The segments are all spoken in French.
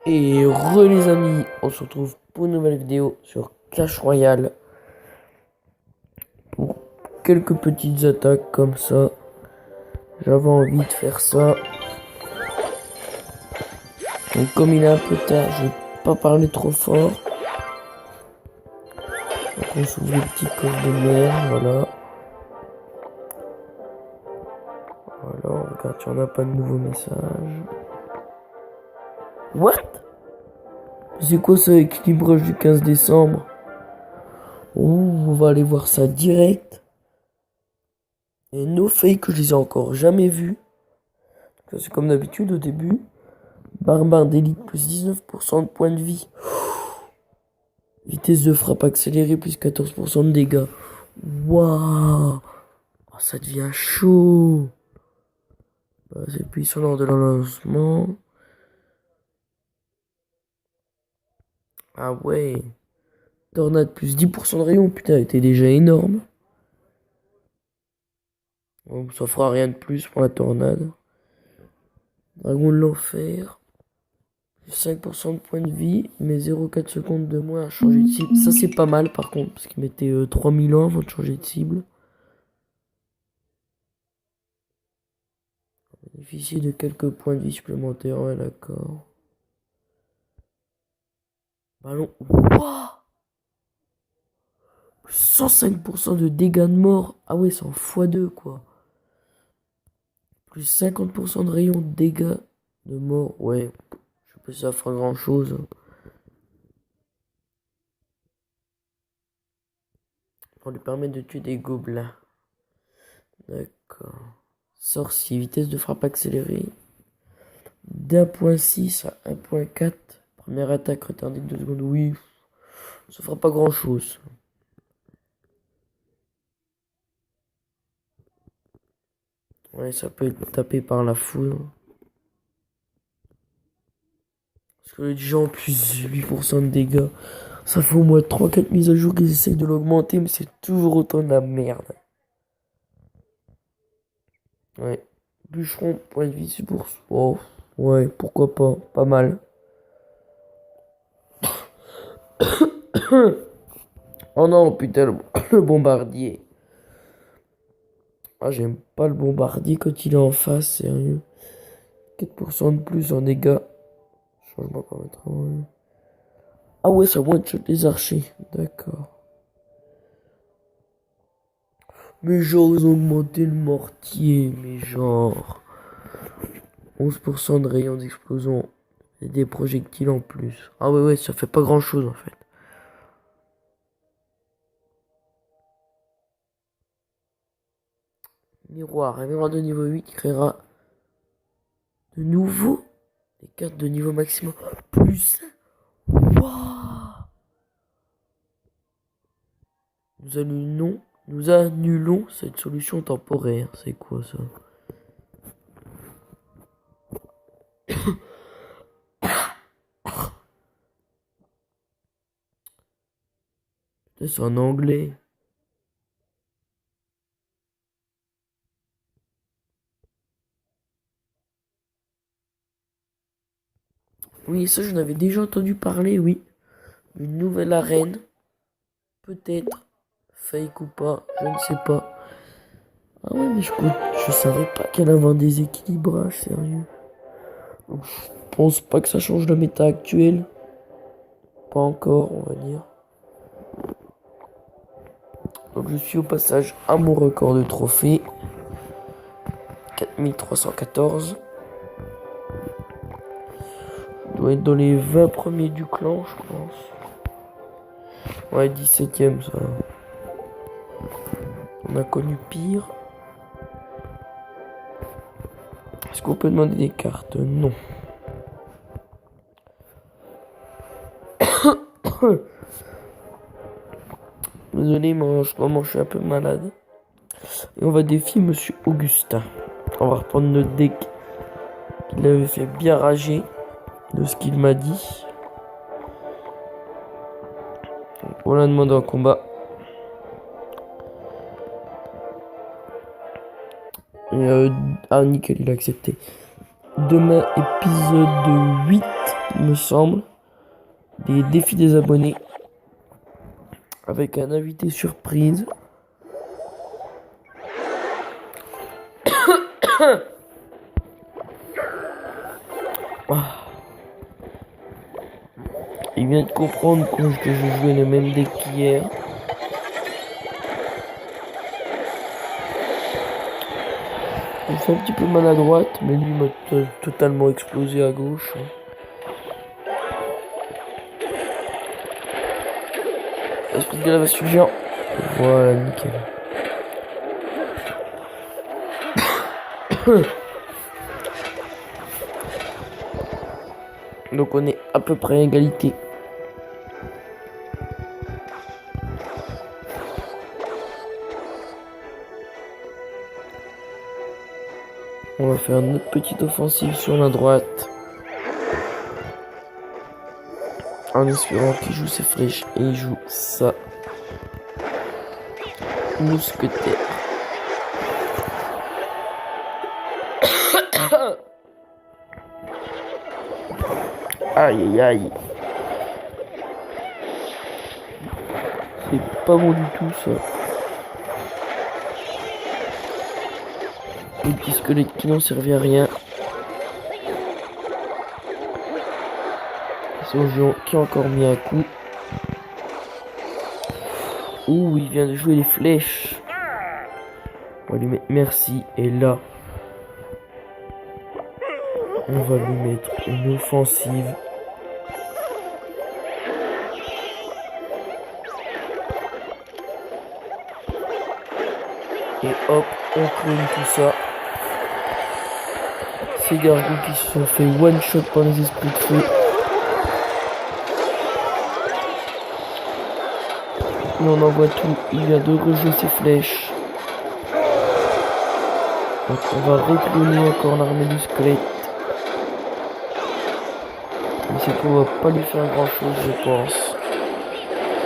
Et les amis, on se retrouve pour une nouvelle vidéo sur Clash Royale. Pour quelques petites attaques comme ça. J'avais envie de faire ça. Donc comme il est un peu tard, je vais pas parler trop fort. Donc on s'ouvre le petit coffre de mer, voilà. Voilà, on regarde si on n'a pas de nouveaux messages. What? C'est quoi ça, équilibrage du 15 décembre? Oh, on va aller voir ça direct. Et no fake, je les ai encore jamais vus. C'est comme d'habitude au début. Barbare d'élite plus 19% de points de vie. Vitesse de frappe accélérée plus 14% de dégâts. Waouh! Oh, ça devient chaud. C'est puissant lors de leur lancement. Ah ouais. Tornade plus 10% de rayon. Putain, elle était déjà énorme. Bon, ça fera rien de plus pour la tornade. Dragon de l'enfer. Plus 5% de points de vie. Mais 0,4 secondes de moins à changer de cible. Ça c'est pas mal par contre. Parce qu'il mettait 3000 ans avant de changer de cible. Bénéficier de quelques points de vie supplémentaires, ouais, d'accord. Ballon. Wouah! 105% de dégâts de mort. Ah ouais, c'est en x2, quoi. Plus 50% de rayon de dégâts de mort. Ouais, je sais pas si ça fera grand chose. Pour lui permettre de tuer des gobelins. D'accord. Sorcier, vitesse de frappe accélérée. d'1.6 à 1.4. Première attaque retardée de 2 secondes. Oui, ça fera pas grand chose. Ouais, ça peut être tapé par la foudre. Parce que les gens plus 8% de dégâts. Ça fait au moins 3-4 mises à jour qu'ils essayent de l'augmenter, mais c'est toujours autant de la merde. Ouais. Bûcheron, point de vie, c'est pour... Oh, ouais, pourquoi pas. Pas mal. Oh non, putain, le bombardier. Ah, j'aime pas le bombardier quand il est en face, sérieux. 4% de plus en dégâts. Changement paramétrage. Ouais. Ah ouais, ça one-shot les archers. D'accord. Mais genre, ils ont augmenté le mortier. Mais genre... 11% de rayon d'explosion. Et des projectiles en plus. Ah ouais, ouais, ça fait pas grand-chose en fait. Miroir. Un miroir de niveau 8 créera de nouveau des cartes de niveau maximum. Plus 1. Waouh! Nous annulons cette solution temporaire. C'est quoi ça? C'est en anglais. Oui, ça j'en avais déjà entendu parler, oui. Une nouvelle arène. Peut-être. Fake ou pas, je ne sais pas. Ah ouais, mais je savais pas qu'elle avait un déséquilibrage, sérieux. Donc, je pense pas que ça change la méta actuelle. Pas encore, on va dire. Donc je suis au passage à mon record de trophée. 4314. Je dois être dans les 20 premiers du clan, je pense. Ouais, 17ème, ça. On a connu pire. Est-ce qu'on peut demander des cartes? Non. Désolé, mais en ce moment, je suis un peu malade. Et on va défier Monsieur Augustin. On va reprendre notre deck qu'il avait fait bien rager de ce qu'il m'a dit. On l'a demandé en combat. Et ah, nickel, il a accepté. demain, épisode 8, il me semble, des défis des abonnés, avec un invité surprise. Il vient de comprendre que je jouais le même deck qu'hier. Il fait un petit peu mal à droite, mais lui m'a totalement explosé à gauche. Esprit de galvassion géant. Voilà, nickel. Donc on est à peu près à égalité. On va faire notre petite offensive sur la droite. En espérant qu'il joue ses flèches et il joue ça. Mousquetaire. Aïe aïe aïe. C'est pas bon du tout ça. Le petit squelette qui n'en servait à rien. Son géant qui a encore mis un coup. Ouh, il vient de jouer les flèches. On va lui mettre merci. Et là, on va lui mettre une offensive. Et hop, on clone tout ça. Ces gargouilles qui se sont fait one shot par les esprits de feu. Et on envoie tout. Il vient de rejouer ses flèches. Donc on va recloner encore l'armée du squelette. Mais c'est qu'on va pas lui faire grand chose, je pense.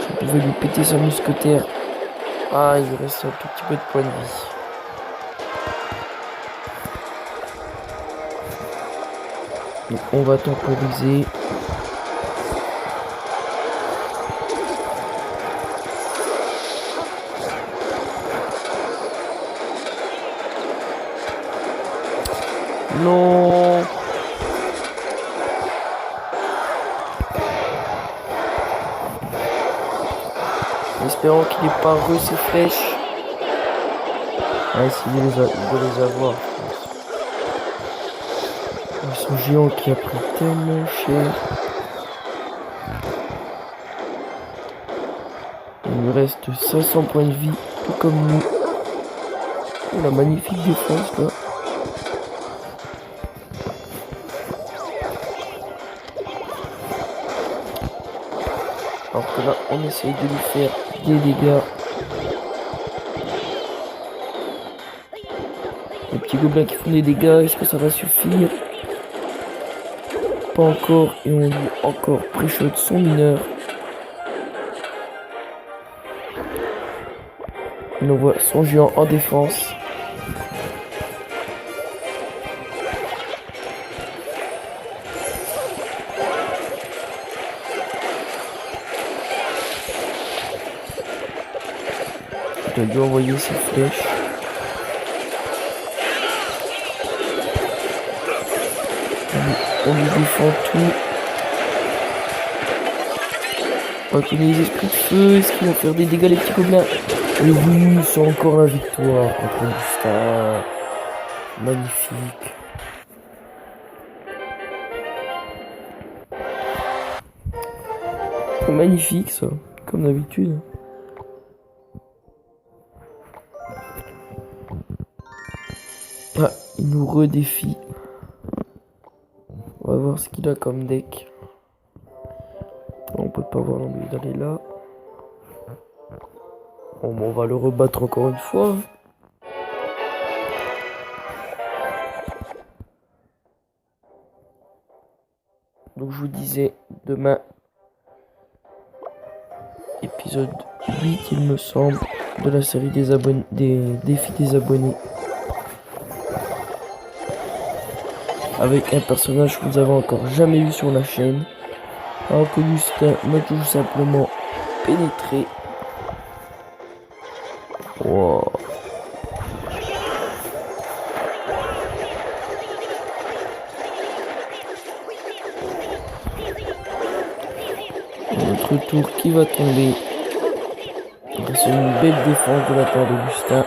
Je pouvais lui péter sa mousquetaire. Ah, il reste un tout petit peu de points de vie. Donc on va temporiser. Non. Espérons qu'il n'ait pas re ses flèches. On va essayer de les avoir. Son géant qui a pris tellement cher. Il lui reste 500 points de vie, tout comme nous. Oh, la magnifique défense là. Alors que là, on essaye de lui faire des dégâts. Les petits gobelins qui font des dégâts, est-ce que ça va suffire? Pas encore, et on lui encore pré-shot son mineur. On envoie son géant en défense. Il a dû envoyer ses flèches. On lui défend tout. On va connaître les esprits de feu. Est-ce qu'ils vont faire des dégâts les petits gobelins? Et oui, c'est encore la victoire contre Gustave. Magnifique. C'est magnifique ça, comme d'habitude. Ah, il nous redéfie. On va voir ce qu'il a comme deck. On peut pas voir l'envie d'aller là. Bon, on va le rebattre encore une fois. Donc je vous disais, demain, épisode 8 il me semble, de la série des abonnés, des défis des abonnés. avec un personnage que vous avez encore jamais vu sur la chaîne. Alors qu'Augustin m'a tout simplement pénétré. Wow. Notre tour qui va tomber. C'est une belle défense de la part d'Augustin.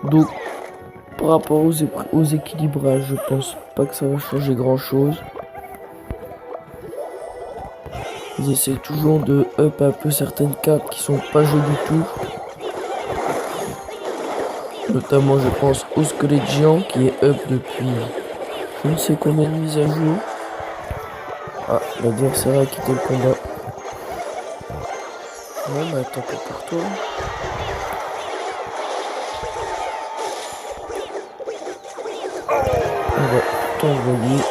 Donc, par rapport aux équilibrages, je pense pas que ça va changer grand chose. Ils essaient toujours de up un peu certaines cartes qui sont pas jouées du tout. Notamment, je pense au squelette géant qui est up depuis je ne sais combien de mises à jour. Ah, l'adversaire a quitté le combat. Non, mais attends pas pour toi. On va t'envoyer.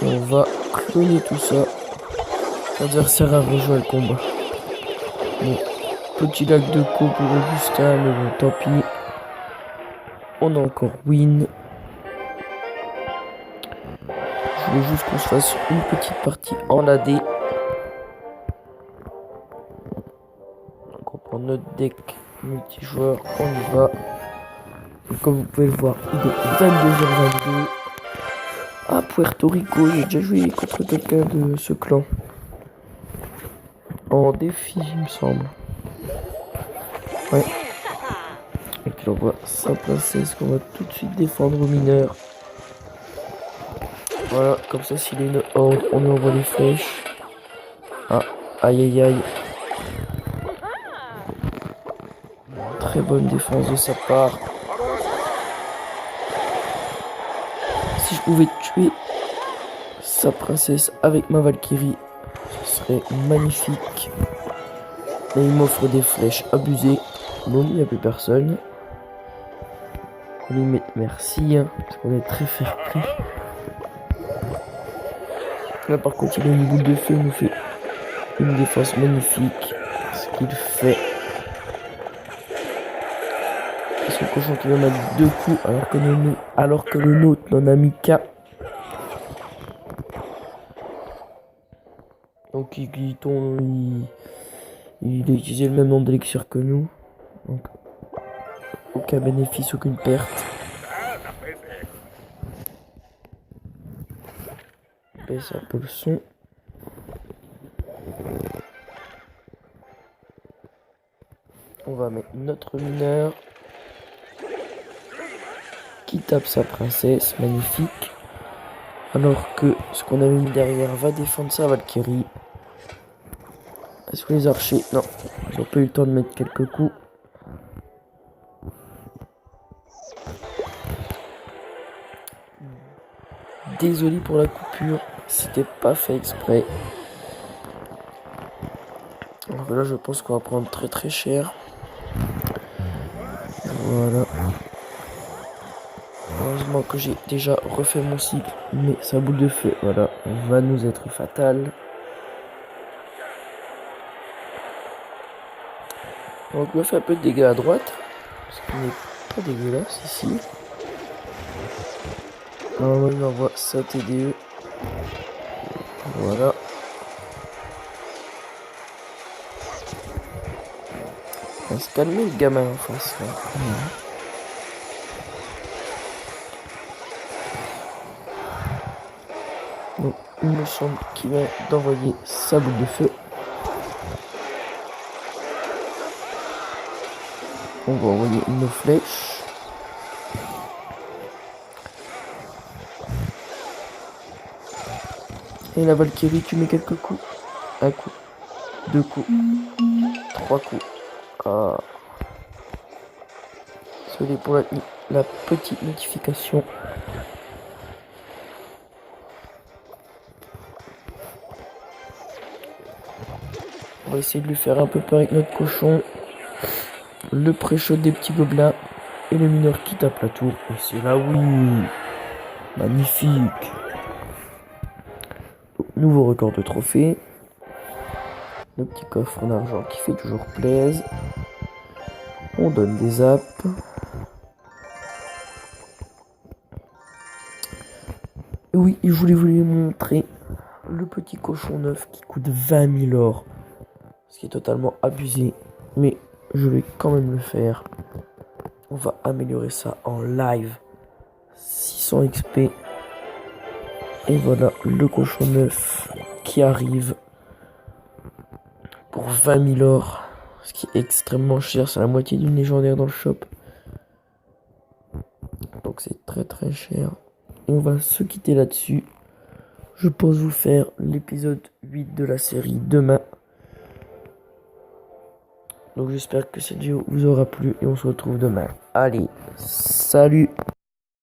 Et on va cloner tout ça. L'adversaire a rejoint le combat. Bon, petit lac de co pour Augustin, mais bon, tant pis. On a encore win. Je voulais juste qu'on se fasse une petite partie en AD. Donc on prend notre deck multijoueur, on y va. Et comme vous pouvez le voir, il est 22h22. À Puerto Rico, j'ai déjà joué contre quelqu'un de ce clan. En défi, il me semble. Ouais. Donc il envoie sa princesse qu'on va tout de suite défendre aux mineurs. Voilà, comme ça s'il est une horde, on lui envoie les flèches. Ah, aïe aïe aïe. Très bonne défense de sa part. Si je pouvais tuer sa princesse avec ma Valkyrie, ce serait magnifique. Et il m'offre des flèches abusées. Bon, il n'y a plus personne. On lui met merci, hein, parce qu'on est très fair play. Là par contre il a une boule de feu, il nous fait une défense magnifique. Ce qu'il fait. Et son cochon qui va mettre 2 coups alors que le nôtre n'en a mis qu'un. Donc il a utilisé le même nombre d'élixir que nous. Donc aucun bénéfice, aucune perte. Baisse un peu le son. On va mettre notre mineur qui tape sa princesse, magnifique. Alors que ce qu'on avait mis derrière va défendre sa Valkyrie. Est-ce que les archers... Non, ils n'ont pas eu le temps de mettre quelques coups. Désolé pour la coupure, c'était pas fait exprès. Alors là, je pense qu'on va prendre très très cher. Voilà. Heureusement que j'ai déjà refait mon cycle, mais sa boule de feu, voilà, va nous être fatale. Donc on va faire un peu de dégâts à droite, ce qui n'est pas dégueulasse ici. Alors il envoie sa TDE. Voilà. On va se calmer le gamin en face là. Donc il me semble qu'il va d'envoyer sa boule de feu. On va envoyer nos flèches. Et la Valkyrie, tu mets quelques coups. Un coup, 2 coups, 3 coups. Ah. Désolé pour la petite notification. On va essayer de lui faire un peu peur avec notre cochon. Le pré-shot des petits gobelins. Et le mineur qui tape la tour. Et c'est là, oui. Magnifique. Nouveau record de trophée. Le petit coffre en argent qui fait toujours plaisir. On donne des apps. Et oui, je voulais vous montrer le petit cochon neuf qui coûte 20 000 or. Ce qui est totalement abusé. Mais je vais quand même le faire. On va améliorer ça en live. 600 XP. Et voilà le cochon neuf qui arrive pour 20 000 or. Ce qui est extrêmement cher. C'est la moitié d'une légendaire dans le shop. Donc c'est très très cher. Et on va se quitter là-dessus. Je pense vous faire l'épisode 8 de la série demain. Donc j'espère que cette vidéo vous aura plu et on se retrouve demain. Allez, salut!